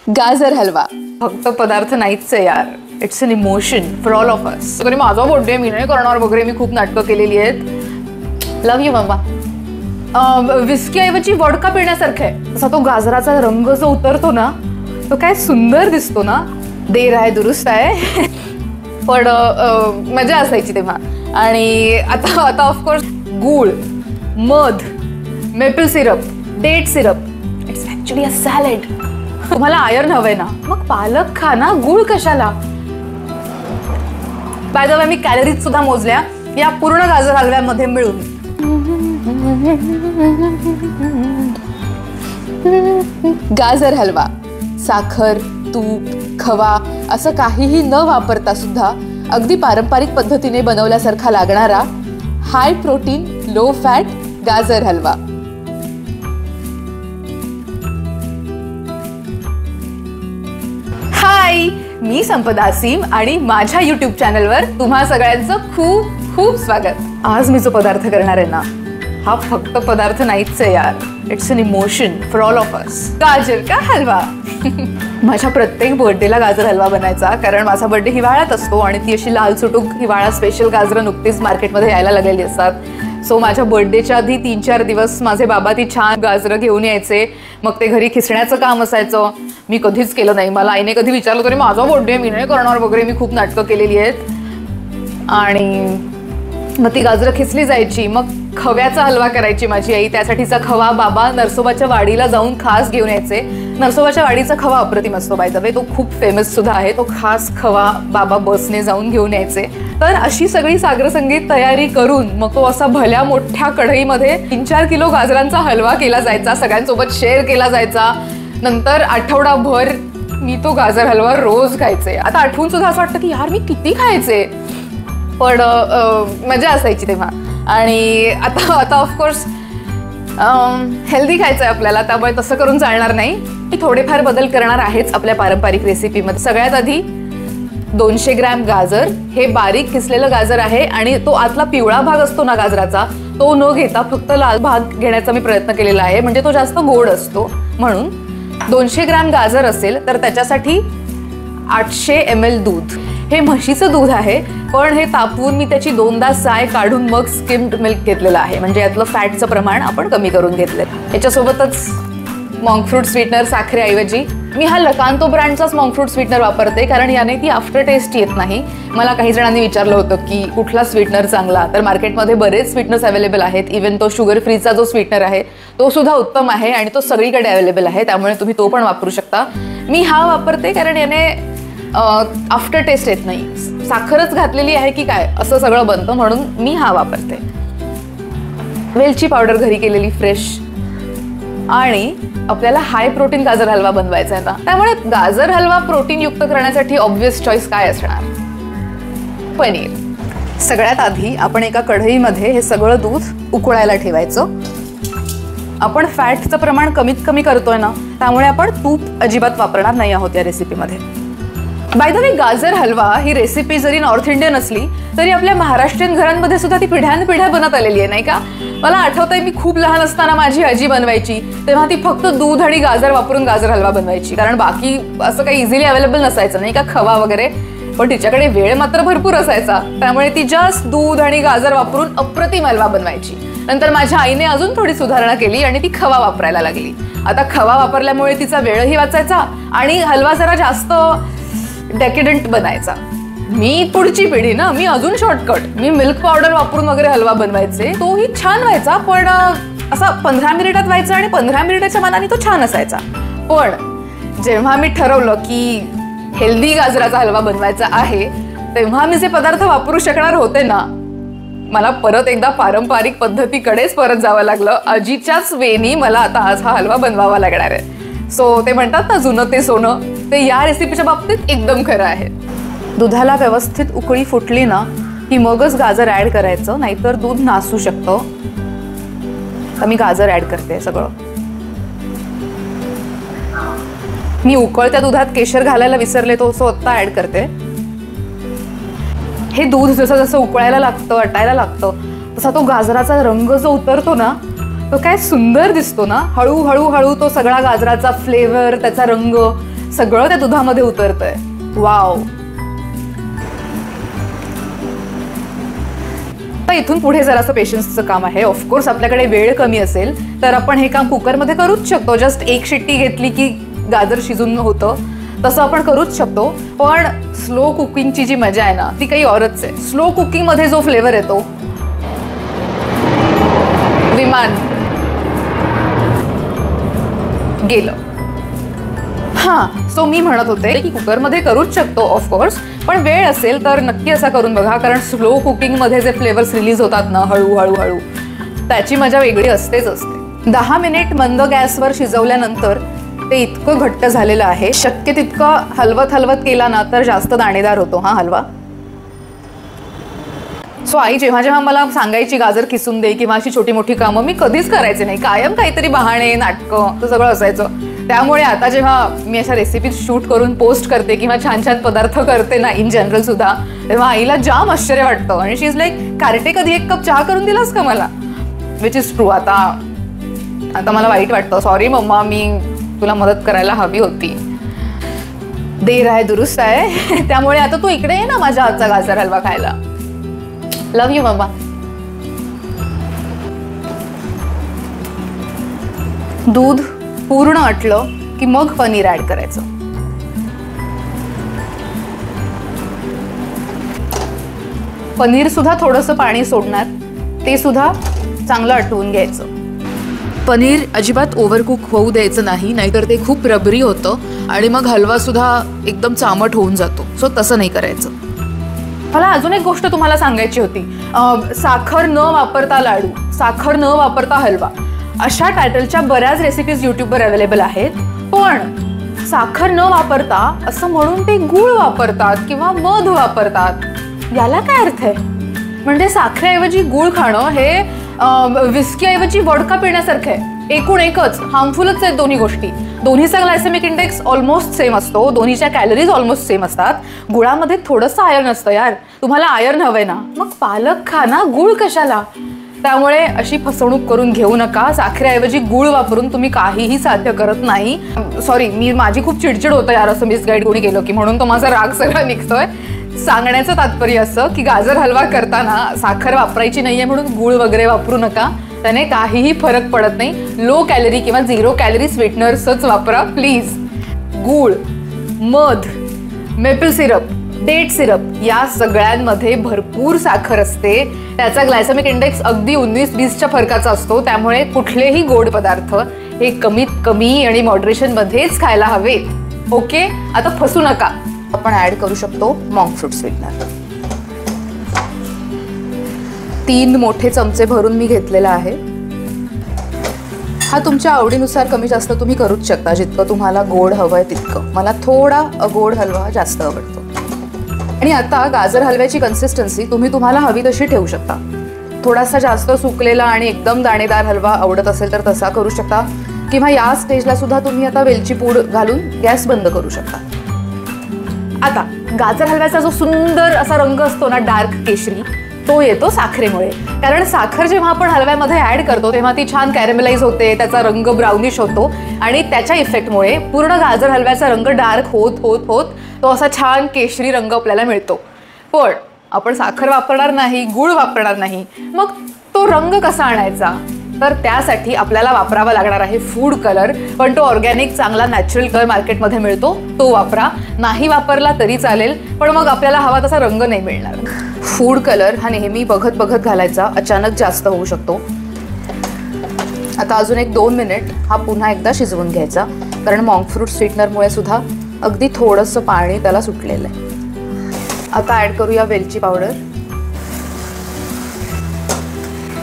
गाजर हलवा फक्त पदार्थ नाहीच आहे यार, it's an emotion for all of us. तरी माझा बर्थडे मी नाही करणार वगैरे, मी खूप नाटकं केलेली आहेत. Love you mama. विस्कीऐवजी वॉडका पिण्यासारखं आहे. तसा तो गाजराचा रंग जो उतरतो ना, तो काय सुंदर दिसतो ना. देर आहे दुरुस्त आहे. पण मजा असायची तेव्हा. आणि आता ऑफकोर्स गूळ, मध, maple syrup, date syrup, it's actually a salad. तुम्हाला आयर्न हवंय ना, मग पालक खा ना, गूळ कशाला. बाय द वे मी कॅलरीज सुद्धा मोजल्या या पूर्ण गाजर हलव्यामध्ये मिळून. गाजर हलवा साखर, तूप, खवा असं काहीही न वापरता सुद्धा अगदी पारंपरिक पद्धतीने बनवल्यासारखा लागणारा हाय प्रोटीन लो फॅट गाजर हलवा. हाय, मी संपदा सीम आणि माझ्या YouTube चॅनलवर तुम्हा सगळ्यांचं खूप खूप स्वागत. आज मी जो पदार्थ करणार आहे ना, हा फक्त पदार्थ नाहीच आहे यार, it's an emotion for all of us. गाजर का हलवा. माझ्या प्रत्येक बर्थडेला गाजर हलवा बनायचा, कारण माझा बर्थडे हिवाळ्यात असतो आणि ती अशी लाल चुटूक हिवाळा स्पेशल गाजरं नुकतीच मार्केटमध्ये यायला लागलेली असतात. सो माझ्या बर्थडेच्या आधी 3-4 दिवस माझे बाबा ती छान गाजरं घेऊन यायचे. मग ते घरी खिसण्याचं काम असायचं. मी कधीच केलं नाही. मला आईने कधी विचारलं तरी माझा बर्थडे मी नाही करणार वगैरे, मी खूप नाटकं केलेली आहेत. आणि मग ती गाजरं खिसली जायची. मग खव्याचा हलवा करायची माझी आई. त्यासाठीचा खवा बाबा नरसोबाच्या वाडीला जाऊन खास घेऊन यायचे. नरसोबाच्या वाडीचा खवा अप्रतिम असतो बाय द वे, तो खूप फेमस सुद्धा आहे. तो खास खवा बाबा बसने जाऊन घेऊन यायचे. तर अशी सगळी साग्रसंगीत तयारी करून मग तो असा भल्या मोठ्या कढईमध्ये 3-4 किलो गाजरांचा हलवा केला जायचा, सगळ्यांसोबत शेअर केला जायचा. नंतर आठवडाभर मी तो गाजर हलवा रोज खायचे. आता आठवून सुद्धा असं वाटतं की यार मी किती खायचे, पण मजा असायची तेव्हा. आणि आता ऑफकोर्स हेल्दी खायचं आहे आपल्याला, त्यामुळे तसं करून चालणार नाही. मी थोडेफार बदल करणार आहेच आपल्या पारंपरिक रेसिपीमध्ये. सगळ्यात आधी 200 ग्रॅम गाजर, हे बारीक किसलेलं गाजर आहे आणि तो आतला पिवळा भाग असतो ना गाजराचा, तो न घेता फक्त लाल भाग घेण्याचा मी प्रयत्न केलेला आहे, म्हणजे तो जास्त गोड असतो. म्हणून 200 ग्रॅम गाजर असेल तर त्याच्यासाठी 800 ml दूध. हे म्हशीचं दूध आहे, पण हे तापवून मी त्याची 2दा साय काढून मग स्किम्ड मिल्क घेतलेलं आहे, म्हणजे यातलं फॅटचं प्रमाण आपण कमी करून घेतलं. याच्यासोबतच मॉन्क फ्रूट स्वीटनर साखरेऐवजी मी हा लकांतो ब्रँडचाच मॉन्क फ्रूट स्वीटनर वापरते, कारण याने ती आफ्टर टेस्ट येत नाही. मला काही जणांनी विचारलं होतं की कुठला स्वीटनर चांगला, तर मार्केटमध्ये बरेच स्वीटनर्स अवेलेबल आहेत. इवन तो शुगर फ्रीचा जो स्वीटनर आहे तो सुद्धा उत्तम आहे आणि तो सगळीकडे अवेलेबल आहे, त्यामुळे तुम्ही तो पण वापरू शकता. मी हा वापरते कारण याने आफ्टर टेस्ट येत नाही. साखरच घातलेली आहे की काय असं सगळं बनतं, म्हणून मी हा वापरते. वेलची पावडर घरी केलेली फ्रेश. आणि आपल्याला हाय प्रोटीन गाजर हलवा बनवायचा आहे ना, त्यामुळे गाजर हलवा प्रोटीन युक्त करण्यासाठी ऑब्वियस चॉईस काय असणार, पनीर. सगळ्यात आधी आपण एका कढईमध्ये हे सगळं दूध उकळायला ठेवायचं. आपण फॅटचं प्रमाण कमीत कमी करतोय ना, त्यामुळे आपण तूप अजिबात वापरणार नाही आहोत या रेसिपीमध्ये. बाय द वे, गाजर हलवा ही रेसिपी जरी नॉर्थ इंडियन असली तरी आपल्या महाराष्ट्रीयन घरांमध्ये सुद्धा ती पिढ्यानपिढ्या बनत आलेली आहे, नाही का. मला आठवतंय मी खूप लहान असताना माझी आजी बनवायची, तेव्हा ती फक्त दूध आणि गाजर वापरून गाजर हलवा बनवायची, कारण बाकी असं काही इझिली अवेलेबल नसायचं नाही का, खवा वगैरे. पण तिच्याकडे वेळ मात्र भरपूर असायचा, त्यामुळे ती जस्ट दूध आणि गाजर वापरून अप्रतिम हलवा बनवायची. नंतर माझ्या आईने अजून थोडी सुधारणा केली आणि ती खवा वापरायला लागली. आता खवा वापरल्यामुळे तिचा वेळही वाचायचा आणि हलवा जरा जास्त डेकिडंट बनायचा. मी पुढची पिढी ना, मी अजून शॉर्टकट, मी मिल्क पावडर वापरून वगैरे हलवा बनवायचे. तोही छान व्हायचा, पण असा 15 मिनिटात व्हायचा आणि 15 मिनिटाच्या मानाने तो छान असायचा. पण जेव्हा मी ठरवलं की हेल्दी गाजराचा हलवा बनवायचा आहे, तेव्हा मी जे पदार्थ वापरू शकणार होते ना, मला परत एकदा पारंपरिक पद्धतीकडेच परत जावं लागलं. आजीच्याच वेनी मला आता आज हा हलवा बनवावा लागणार आहे. सो ते म्हणतात ना, जुनं ते सोनं, ते या रेसिपीच्या बाबतीत एकदम खरं आहे. दुधाला व्यवस्थित उकळी फुटली ना की मगच गाजर ॲड करायचं, नाहीतर दूध नासू शकतं. तर मी गाजर ॲड करते सगळं. मी उकळत्या दुधात केशर घालायला विसरले, तो आत्ता ॲड करते. हे दूध जसं जसं उकळायला लागतं, आटायला लागतं, तसा तो गाजराचा रंग जो उतरतो ना, तो काय सुंदर दिसतो ना. हळूहळू तो सगळा गाजराचा फ्लेवर, त्याचा रंग सगळं त्या दुधामध्ये उतरतंय. वाव. तर इथून पुढे जरासं पेशन्सचं काम आहे. ऑफकोर्स आपल्याकडे वेळ कमी असेल तर आपण हे काम कुकरमध्ये करूच शकतो. जस्ट एक शिट्टी घेतली की गाजर शिजून होतं, तसं आपण करूच शकतो. पण स्लो कुकिंगची जी मजा आहे ना ती काही औरच आहे. स्लो कुकिंग मध्ये जो फ्लेवर येतो, विमान गेलं. सो मी म्हणत होते की कुकरमध्ये करूच शकतो ऑफकोर्स, पण वेळ असेल तर नक्की असा करून बघा. कारण स्लो कुकिंगमध्ये जे फ्लेवर्स रिलीज होतात ना हळूहळू हळू, त्याची मजा वेगळी असतेच असते. 10 मिनिट मंद गॅसवर शिजवल्यानंतर ते इतकं घट्ट झालेलं आहे. शक्य तितकं हलवत हलवत केला ना तर जास्त दाणेदार होतो हा हलवा. सो आई जेव्हा जेव्हा मला सांगायची गाजर किसून दे किंवा अशी छोटी मोठी कामं, मी कधीच करायचे नाही. कायम काहीतरी बहाणे, नाटकं सगळं असायचं. त्यामुळे आता जेव्हा मी अशा रेसिपी शूट करून पोस्ट करते किंवा छान छान पदार्थ करते ना इन जनरल सुद्धा, तेव्हा आईला जाम आश्चर्य वाटतं. आणि शी इज लाईक, कार्टे कधी एक कप चहा करून दिलास का मला? Which is true. आता मला वाईट वाटतं. सॉरी मम्मा, मी तुला मदत करायला हवी होती. देर आहे दुरुस्त आहे. त्यामुळे आता तू इकडे ये ना माझ्या हातचा गाजर हलवा खायला. लव यू मम्मा. दूध पूर्ण आटलं की मग पनीर ऍड करायचं. पनीर सुद्धा थोडंसं पाणी सोडणार, ते सुद्धा चांगलं आटवून घ्यायचं. पनीर अजिबात ओव्हरकुक होऊ द्यायचं नाही, नाहीतर ते खूप रबरी होतं आणि मग हलवा सुद्धा एकदम चामट होऊन जातो. सो तसं नाही करायचं. मला अजून एक गोष्ट तुम्हाला सांगायची होती. साखर न वापरता लाडू, साखर न वापरता हलवा, अशा टायटलच्या बऱ्याच रेसिपीज यूट्यूबवर अवेलेबल आहेत. पण साखर न वापरता असं म्हणून ते गूळ वापरतात किंवा मध वापरतात. याला काय अर्थ आहे? म्हणजे साखरेऐवजी गूळ खाणं हे विस्कीऐवजी वोडका पिण्यासारखं आहे. एकूण एकच हार्मफुलच आहेत दोन्ही गोष्टी. दोन्हीचा ग्लायसेमिक इंडेक्स ऑलमोस्ट सेम असतो, दोन्हीच्या कॅलरीज ऑलमोस्ट सेम असतात. गुळामध्ये थोडंसं आयर्न असतं यार. तुम्हाला आयर्न हवंय ना, मग पालक खा ना, गूळ कशाला? त्यामुळे अशी फसवणूक करून घेऊ नका. साखरेऐवजी गूळ वापरून तुम्ही काहीही साध्य करत नाही. सॉरी, माझी खूप चिडचिड होतं यार असं मिसगाईड कोणी केलं की, म्हणून तो माझा राग सगळा निघतोय. सांगण्याचं तात्पर्य असं की गाजर हलवा करताना साखर वापरायची नाहीये म्हणून गूळ वगैरे वापरू नका. त्याने काहीही फरक पडत नाही. लो कॅलरी किंवा 0 कॅलरी स्वीटनर्सच वापरा प्लीज. गूळ, मध, मेपल सिरप, डेट सिरप या सगळ्यांमध्ये भरपूर साखर असते. त्याचा ग्लायसेमिक इंडेक्स अगदी 19-20च्या फरकाचा असतो. त्यामुळे कुठलेही गोड पदार्थ हे कमीत कमी आणि मॉडरेशनमध्येच खायला हवेत. ओके, आता फसू नका. आपण ऍड करू शकतो मॉन्क फ्रूट स्वीटनर. 3 मोठे चमचे भरून मी घेतलेला आहे. हा तुमच्या आवडीनुसार कमी जास्त तुम्ही करूच शकता, जितकं तुम्हाला गोड हवंय तितकं. मला थोडा गोड हलवा जास्त आवडतो. आणि आता गाजर हलव्याची कन्सिस्टन्सी तुम्ही तुम्हाला हवी तशी ठेवू शकता. थोडासा जास्त सुकलेला आणि एकदम दाणेदार हलवा आवडत असेल तर तसा करू शकता, किंवा या स्टेजला सुद्धा तुम्ही आता वेलची पूड घालून गॅस बंद करू शकता. आता गाजर हलव्याचा जो सुंदर असा रंग असतो ना, डार्क केशरी, तो येतो साखरेमुळे. कारण साखर जेव्हा आपण हलव्यामध्ये ऍड करतो तेव्हा ती छान कॅरेमलाइज होते, त्याचा रंग ब्राउनिश होतो आणि त्याच्या इफेक्टमुळे पूर्ण गाजर हलव्याचा रंग डार्क होत होत होत तो असा छान केशरी रंग आपल्याला मिळतो. पण आपण साखर वापरणार नाही, गूळ वापरणार नाही, मग तो रंग कसा आणायचा? तर त्यासाठी आपल्याला वापरावा लागणार आहे फूड कलर. पण तो ऑर्गॅनिक चांगला नॅचरल कलर मार्केटमध्ये मिळतो, तो वापरा. नाही वापरला तरी चालेल, पण मग आपल्याला हवा तसा रंग नाही मिळणार. फूड कलर हा नेहमी बघत बघत घालायचा, अचानक जास्त होऊ शकतो. आता अजून एक 2 मिनिट हा पुन्हा एकदा शिजवून घ्यायचा, कारण मॉन्क फ्रूट स्वीटनरमुळे सुद्धा अगदी थोडंसं पाणी त्याला सुटलेलं आहे. आता ॲड करूया वेलची पावडर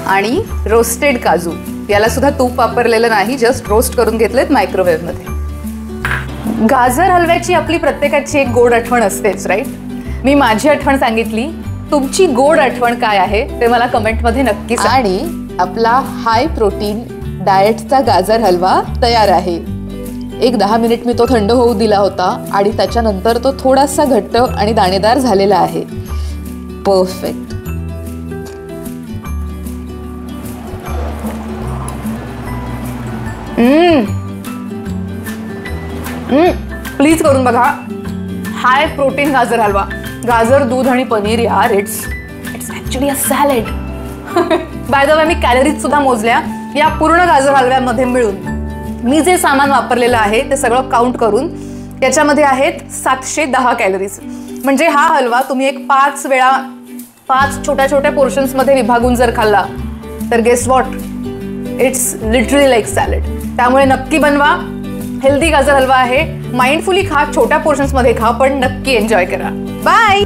आणि रोस्टेड काजू. याला सुद्धा तूप वापरलेलं नाही, जस्ट रोस्ट करून घेतलेत मायक्रोवेव्हमध्ये. गाजर हलव्याची आपली प्रत्येकाची एक गोड आठवण असतेच, राईट? मी माझी आठवण सांगितली, तुमची गोड आठवण काय आहे ते मला कमेंटमध्ये नक्की सांगा. आणि आपला हाय प्रोटीन डाएटचा गाजर हलवा तयार आहे. एक 10 मिनिट मी तो थंड होऊ दिला होता आणि त्याच्यानंतर तो थोडासा घट्ट आणि दाणेदार झालेला आहे. परफेक्ट. प्लीज करून बघा. हाय प्रोटीन गाजर हलवा. गाजर, दूध आणि पनीर यार, it's actually a salad. Bye the way मी कॅलरीज सुद्धा मोजल्या या पूर्ण गाजर हलव्यामध्ये मिळून. मी जे सामान वापरलेलं आहे ते सगळं काउंट करून याच्यामध्ये आहेत 710 कॅलरीज. म्हणजे हा हलवा तुम्ही एक 5 वेळा 5 छोट्या छोट्या पोर्शन्समध्ये विभागून जर खाल्ला तर guess what, it's literally like salad. त्यामुळे नक्की बनवा. हेल्दी गाजर हलवा आहे. माइंडफुली खा, छोट्या पोर्शन्समध्ये खा, पण नक्की एन्जॉय करा. बाय.